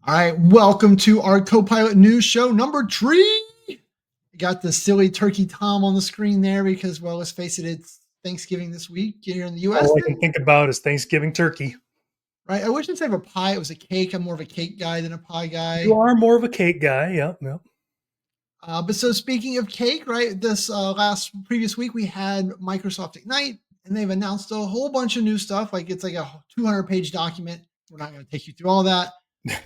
All right, welcome to our Copilot news show number 3. You got the silly turkey Tom on the screen there because, well, let's face it, it's Thanksgiving this week here in the U.S. All I can think about is Thanksgiving turkey. Right? I wish instead of a pie, it was a cake. I'm more of a cake guy than a pie You guy. are more of a cake guy. Yep. But so speaking of cake, right? This previous week we had Microsoft Ignite, and they've announced a whole bunch of new stuff. Like it's like a 200-page document. We're not going to take you through all that, but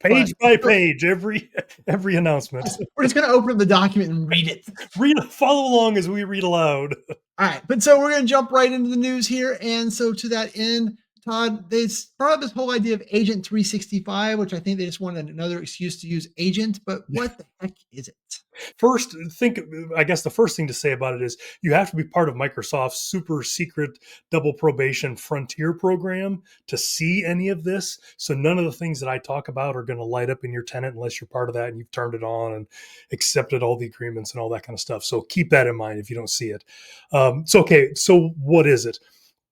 Page by page, every announcement. we're just going to open up the document and read it. Follow along as we read aloud. All right, but so we're going to jump right into the news here. And so to that end, Todd, they brought up this whole idea of Agent 365, which I think they just wanted another excuse to use agent. But what the heck is it? First, I guess the first thing to say about it is you have to be part of Microsoft's super secret double probation frontier program to see any of this. So none of the things that I talk about are going to light up in your tenant unless you're part of that and you've turned it on and accepted all the agreements and all that kind of stuff. So keep that in mind if you don't see it. So what is it?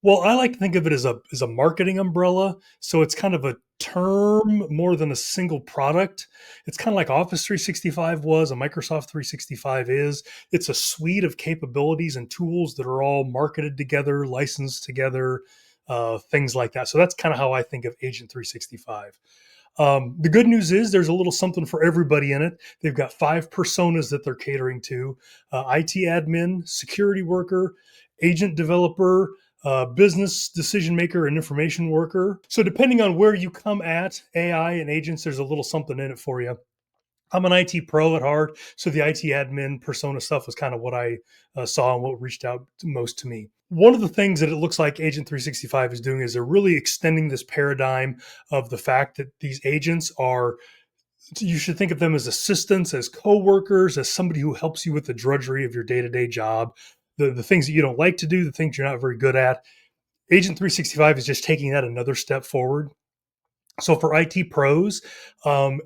Well, I like to think of it as a marketing umbrella. So it's kind of a term more than a single product. It's kind of like Office 365 was, a Microsoft 365 is. It's a suite of capabilities and tools that are all marketed together, licensed together, things like that. So that's kind of how I think of Agent 365. The good news is there's a little something for everybody in it. They've got 5 personas that they're catering to: IT admin, security worker, agent developer, business decision maker, and information worker. So depending on where you come at AI and agents, there's a little something in it for you. I'm an IT pro at heart, so the IT admin persona stuff was kind of what I saw and what reached out most to me. One of the things that it looks like Agent 365 is doing is they're really extending this paradigm of the fact that these agents are, you should think of them as assistants, as co-workers, as somebody who helps you with the drudgery of your day-to-day job, the things that you don't like to do, the things you're not very good at. Agent 365 is just taking that another step forward. So for IT pros,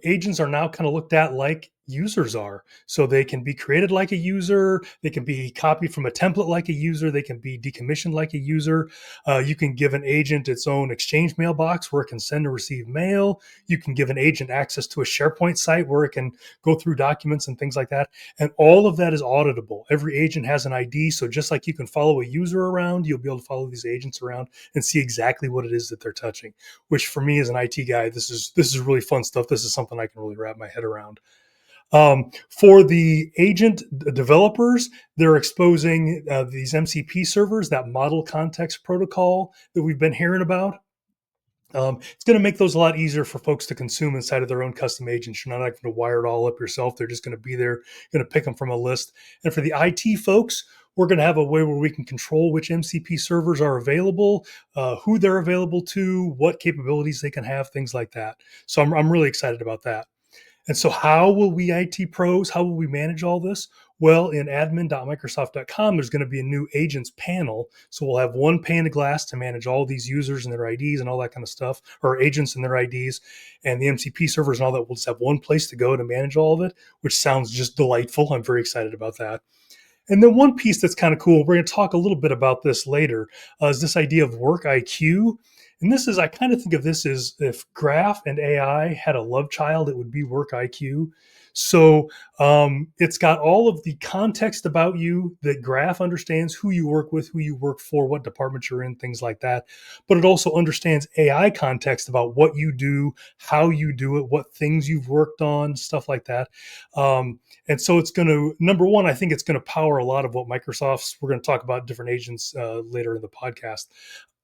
agents are now kind of looked at like users are. So they can be created like a user. They can be copied from a template like a user. They can be decommissioned like a user. You can give an agent its own Exchange mailbox where it can send and receive mail. You can give an agent access to a SharePoint site where it can go through documents and things like that. And all of that is auditable. Every agent has an ID. So just like you can follow a user around, you'll be able to follow these agents around and see exactly what it is that they're touching, which for me as an IT guy, this is really fun stuff. This is something I can really wrap my head around. For the agent developers, they're exposing these MCP servers, that model context protocol that we've been hearing about. It's going to make those a lot easier for folks to consume inside of their own custom agents. You're not having to wire it all up yourself. They're just going to be there, going to pick them from a list. And for the IT folks, we're going to have a way where we can control which MCP servers are available, who they're available to, what capabilities they can have, things like that. So I'm really excited about that. And so how will we IT pros, how will we manage all this? Well, in admin.microsoft.com, there's going to be a new agents panel. So we'll have one pane of glass to manage all these users and their IDs and all that kind of stuff, or agents and their IDs, and the MCP servers and all that. We'll just have one place to go to manage all of it, which sounds just delightful. I'm very excited about that. And then one piece that's kind of cool, we're going to talk a little bit about this later, is this idea of work IQ. And this is, I kind of think of this as if Graph and AI had a love child, it would be work IQ. So it's got all of the context about you that Graph understands, who you work with, who you work for, what department you're in, things like that. But it also understands AI context about what you do, how you do it, what things you've worked on, stuff like that. And so it's going to, number one, I think it's going to power a lot of what Microsoft's, we're going to talk about different agents later in the podcast.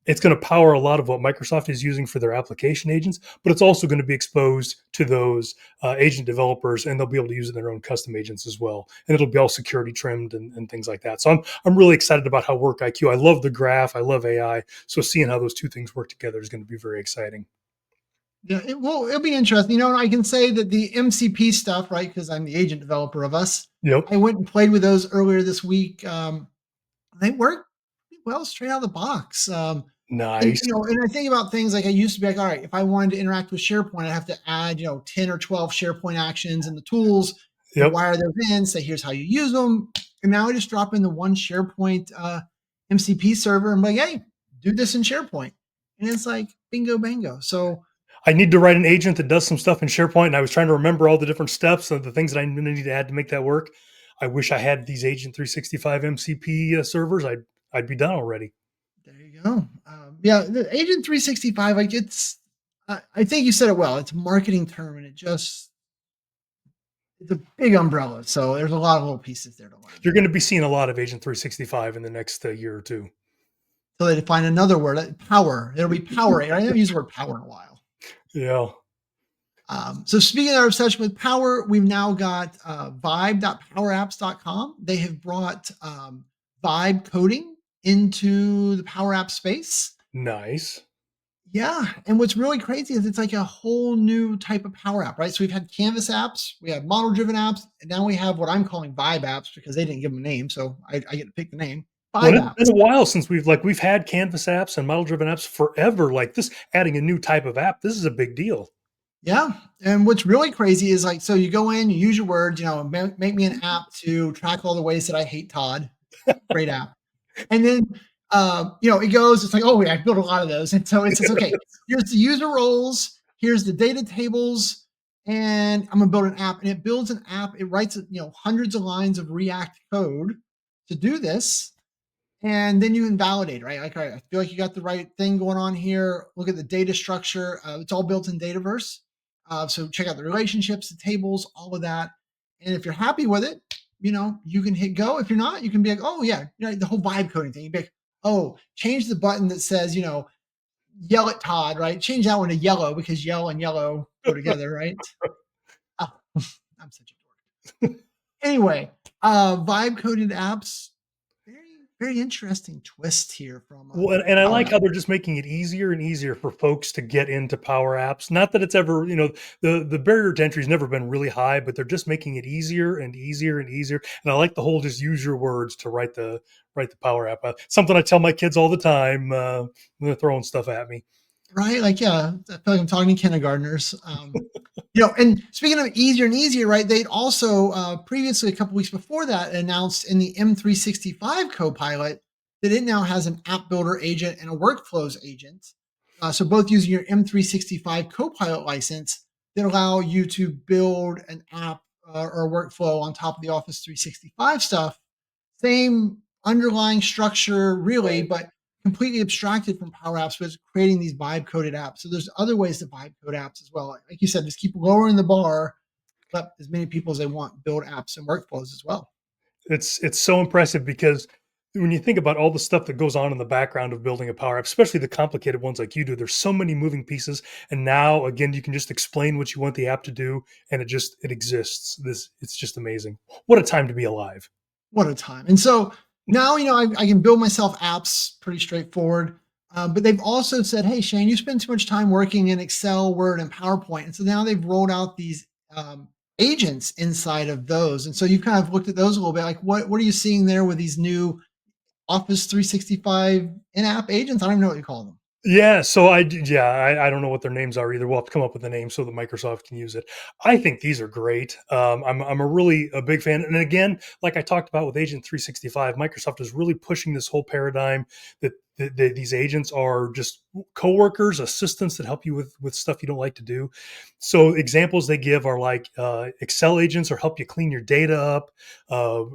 It's going to power a lot of what Microsoft is using for their application agents, but it's also going to be exposed to those agent developers, and they'll be able to use it in their own custom agents as well. And it'll be all security trimmed and things like that. So I'm really excited about how Work IQ. I love the Graph. I love AI. So seeing how those two things work together is going to be very exciting. Yeah, it'll be interesting. And I can say that the MCP stuff, right? Because I'm the agent developer of us. Yep. I went and played with those earlier this week. They work well straight out of the box. Nice. And I think about things like I used to be like, all right, if I wanted to interact with SharePoint, I have to add, 10 or 12 SharePoint actions and the tools, Yep. wire those in, say, here's how you use them. And now I just drop in the one SharePoint MCP server and I'm like, hey, do this in SharePoint. And it's like bingo, bango. So I need to write an agent that does some stuff in SharePoint, and I was trying to remember all the different steps and the things that I need to add to make that work. I wish I had these Agent 365 MCP servers. I'd be done already. There you go. Yeah, the Agent 365, like I think you said it well. It's a marketing term, and it's a big umbrella. So there's a lot of little pieces there to learn. You're going to be seeing a lot of Agent 365 in the next year or two. So they define another word, power. It'll be power. I haven't used the word power in a while. Yeah. So speaking of our obsession with power, we've now got vibe.powerapps.com. They have brought Vibe coding into the Power App space. Nice. Yeah. And what's really crazy is it's like a whole new type of Power App, right? So we've had Canvas apps, we have model driven apps, and now we have what I'm calling Vibe apps because they didn't give them a name. So I get to pick the name. Well, Vibe it's been apps. a while since we've had Canvas apps and model driven apps forever. Like this, adding a new type of app, this is a big deal. Yeah. And what's really crazy is like, so you go in, you use your words, make me an app to track all the ways that I hate Todd. Great app. And then, it goes, it's like, oh, yeah, I built a lot of those. And so it says, okay, here's the user roles, here's the data tables, and I'm going to build an app. And it builds an app. It writes, hundreds of lines of React code to do this. And then you can validate, right? Like, all right, I feel like you got the right thing going on here. Look at the data structure. It's all built in Dataverse. So check out the relationships, the tables, all of that. And if you're happy with it, you can hit go. If you're not, you can be like, oh yeah, the whole vibe coding thing. You'd be like, oh, change the button that says, yell at Todd, right? Change that one to yellow because yell and yellow go together, right? Oh, I'm such a dork. Anyway, vibe coded apps, very interesting twist here from Well, and I Power like App. how they're just making it easier and easier for folks to get into Power Apps. Not that it's ever, the barrier to entry has never been really high, but they're just making it easier and easier and easier. And I like the whole just use your words to write the Power App. Something I tell my kids all the time when they're throwing stuff at me. Right? Like, yeah, I feel like I'm talking to kindergartners. And speaking of easier and easier, right? They'd also previously, a couple weeks before that, announced in the M365 Copilot that it now has an app builder agent and a workflows agent. So both using your M365 Copilot license that allow you to build an app or a workflow on top of the Office 365 stuff. Same underlying structure, really, but completely abstracted from Power Apps, was creating these vibe coded apps. So there's other ways to vibe code apps as well. Like you said, just keep lowering the bar, let as many people as they want build apps and workflows as well. It's so impressive because when you think about all the stuff that goes on in the background of building a Power App, especially the complicated ones like you do, there's so many moving pieces. And now again, you can just explain what you want the app to do, and it exists. It's just amazing. What a time to be alive. What a time. And so now, I can build myself apps pretty straightforward. But they've also said, hey, Shane, you spend too much time working in Excel, Word, and PowerPoint. And so now they've rolled out these agents inside of those. And so you've kind of looked at those a little bit. Like, what are you seeing there with these new Office 365 in-app agents? I don't even know what you call them. Yeah, so I don't know what their names are either. We'll have to come up with a name so that Microsoft can use it. I think these are great. I'm a big fan, and again, like I talked about with Agent 365, Microsoft is really pushing this whole paradigm that these agents are just coworkers, assistants that help you with stuff you don't like to do. So examples they give are like Excel agents, or help you clean your data up.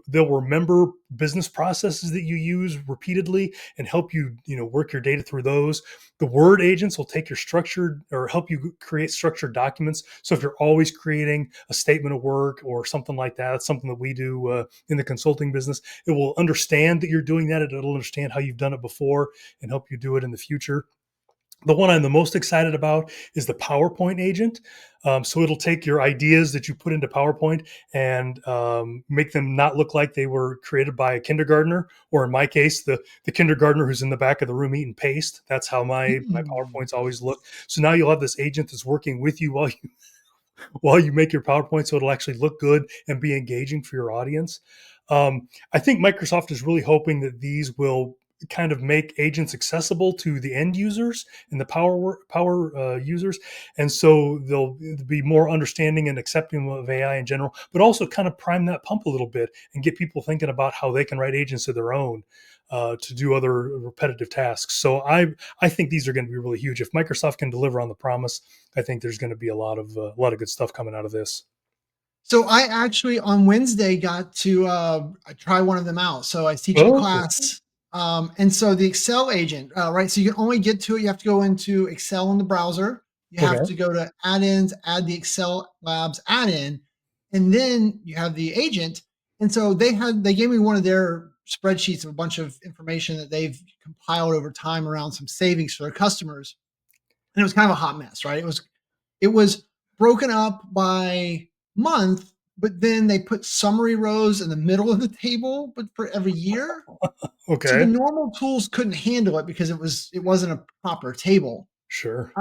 They'll remember business processes that you use repeatedly and help you work your data through those. The Word agents will take your structured, or help you create structured documents. So if you're always creating a statement of work or something like that, that's something that we do in the consulting business. It will understand that you're doing that. It'll understand how you've done it before and help you do it in the future. The one I'm the most excited about is the PowerPoint agent. So it'll take your ideas that you put into PowerPoint and make them not look like they were created by a kindergartner, or in my case, the kindergartner who's in the back of the room eating paste. That's how my PowerPoints always look. So now you'll have this agent that's working with you while you make your PowerPoint, so it'll actually look good and be engaging for your audience. I think Microsoft is really hoping that these will kind of make agents accessible to the end users and the power users, and so they'll be more understanding and accepting of AI in general, but also kind of prime that pump a little bit and get people thinking about how they can write agents of their own to do other repetitive tasks. So I think these are going to be really huge. If Microsoft can deliver on the promise, I think there's going to be a lot of good stuff coming out of this. So I actually on Wednesday got to try one of them out. So I was teaching a Oh, class, and so the Excel agent, right? So you can only get to it. You have to go into Excel in the browser. You have okay. to go to add-ins, add the Excel Labs add-in, and then you have the agent. And so they gave me one of their spreadsheets of a bunch of information that they've compiled over time around some savings for their customers, and it was kind of a hot mess, right? It was broken up by month, but then they put summary rows in the middle of the table, but for every year. So the Okay. normal tools couldn't handle it because it wasn't a proper table. Sure.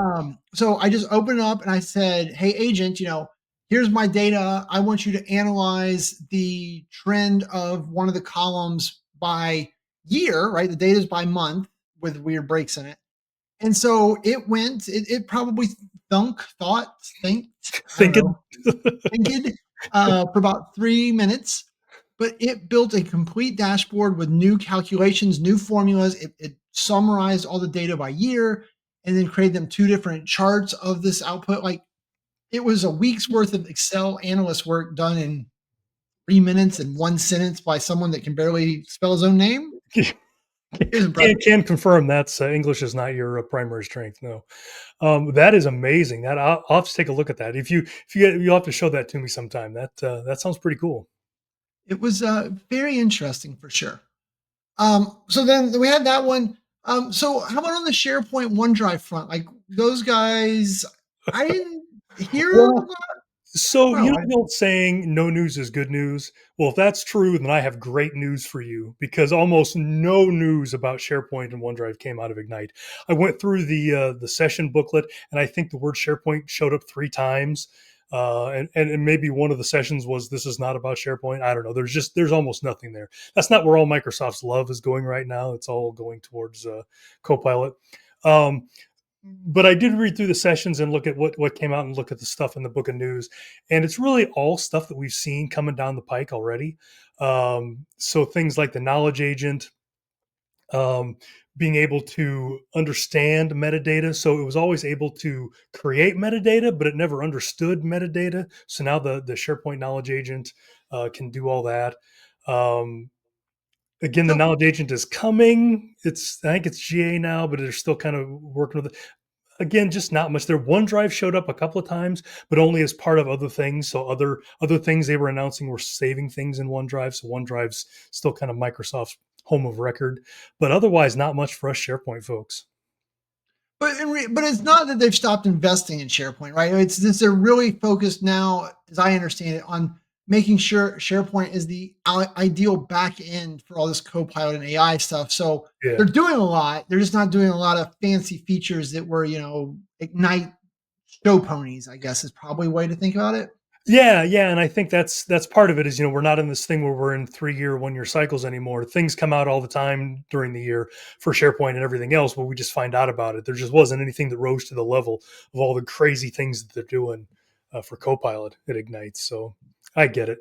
So I just opened it up and I said, "Hey, agent, here's my data. I want you to analyze the trend of one of the columns by year, right? The data is by month with weird breaks in it." And so it probably thinked, I don't Thinking. know, thinked for about 3 minutes, but it built a complete dashboard with new calculations, new formulas. It summarized all the data by year and then created them two different charts of this output. Like it was a week's worth of Excel analyst work done in 3 minutes and one sentence by someone that can barely spell his own name. It was impressive. Can confirm that's English is not your primary strength. No, that is amazing. That I'll have to take a look at that. You'll have to show that to me sometime. That sounds pretty cool. It was very interesting for sure. So then we had that one. So how about on the SharePoint OneDrive front? Like those guys, I didn't hear a Well, lot. so you No, know the old saying, "No news is good news." Well, if that's true, then I have great news for you because almost no news about SharePoint and OneDrive came out of Ignite. I went through the session booklet, and I think the word SharePoint showed up 3 times. And maybe one of the sessions was this is not about SharePoint. I don't know. There's almost nothing there. That's not where all Microsoft's love is going right now. It's all going towards Copilot. Um, but I did read through the sessions and look at what came out and look at the stuff in the book of news, and it's really all stuff that we've seen coming down the pike already. So things like the knowledge agent, um, being able to understand metadata. So it was always able to create metadata, but it never understood metadata. So now the SharePoint knowledge agent can do all that. Um, Again, the So, knowledge agent is coming. I think it's GA now, but they're still kind of working with it. Again, just not much there. OneDrive showed up a couple of times, but only as part of other things. So other things they were announcing were saving things in OneDrive. So OneDrive's still kind of Microsoft's home of record, but otherwise not much for us SharePoint folks. but it's not that they've stopped investing in SharePoint, right? It's this they're really focused now, as I understand it, on making sure SharePoint is the ideal back end for all this Copilot and AI stuff. So Yeah. they're doing a lot. They're just not doing a lot of fancy features that were, Ignite show ponies, I guess is probably a way to think about it. Yeah, and I think that's part of it is we're not in this thing where we're in 3 year, 1 year cycles anymore. Things come out all the time during the year for SharePoint and everything else, but we just find out about it. There just wasn't anything that rose to the level of all the crazy things that they're doing for Copilot at Ignite. So I get it.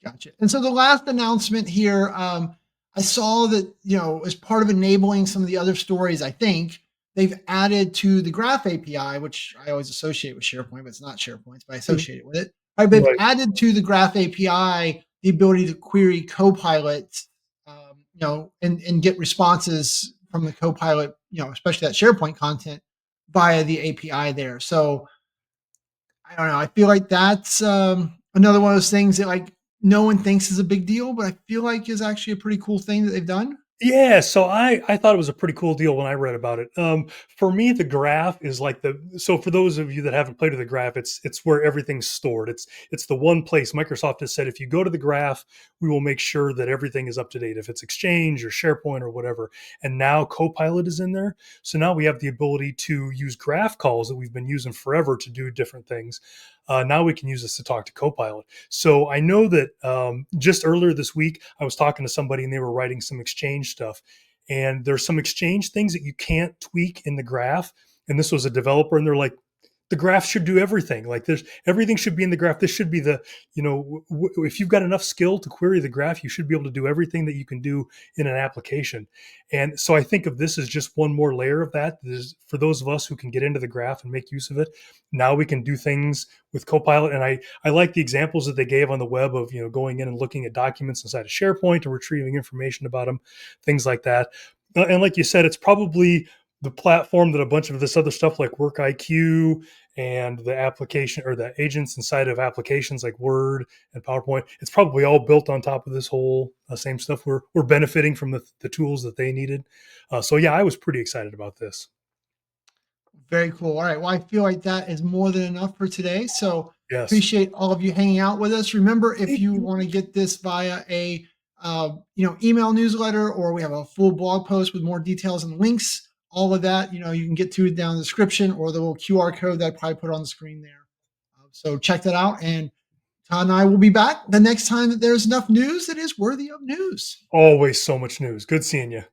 Gotcha. And so the last announcement here, I saw that, as part of enabling some of the other stories, I think they've added to the Graph API, which I always associate with SharePoint, but it's not SharePoint, but I associate it with it. Right, they've Right. added to the Graph API the ability to query Copilot, and get responses from the Copilot, especially that SharePoint content via the API there. So I don't know. I feel like that's another one of those things that like no one thinks is a big deal, but I feel like is actually a pretty cool thing that they've done. Yeah, so I thought it was a pretty cool deal when I read about it. For me, the graph is like for those of you that haven't played with the graph, it's where everything's stored. It's the one place Microsoft has said if you go to the graph, we will make sure that everything is up to date. If it's Exchange or SharePoint or whatever, and now Copilot is in there, so now we have the ability to use graph calls that we've been using forever to do different things. Now we can use this to talk to Copilot. So I know that just earlier this week, I was talking to somebody and they were writing some Exchange stuff. and there's some exchange things that you can't tweak in the graph. And this was a developer, and they're like, the graph should do everything. Like there's everything should be in the graph. This should be the, if you've got enough skill to query the graph, you should be able to do everything that you can do in an application. And so I think of this as just one more layer of that. There's, for those of us who can get into the graph and make use of it, now we can do things with Copilot. And I like the examples that they gave on the web of, going in and looking at documents inside of SharePoint and retrieving information about them, things like that. And like you said, it's probably the platform that a bunch of this other stuff like Work IQ and the application or the agents inside of applications like Word and PowerPoint, it's probably all built on top of this whole same stuff. We're benefiting from the tools that they needed. So yeah, I was pretty excited about this. Very cool. All right. Well, I feel like that is more than enough for today. So Yes. appreciate all of you hanging out with us. Remember, if Thank you you. want to get this via a email newsletter, or we have a full blog post with more details and links, all of that, you can get to it down in the description or the little QR code that I probably put on the screen there. So check that out. And Todd and I will be back the next time that there's enough news that is worthy of news. Always so much news. Good seeing you.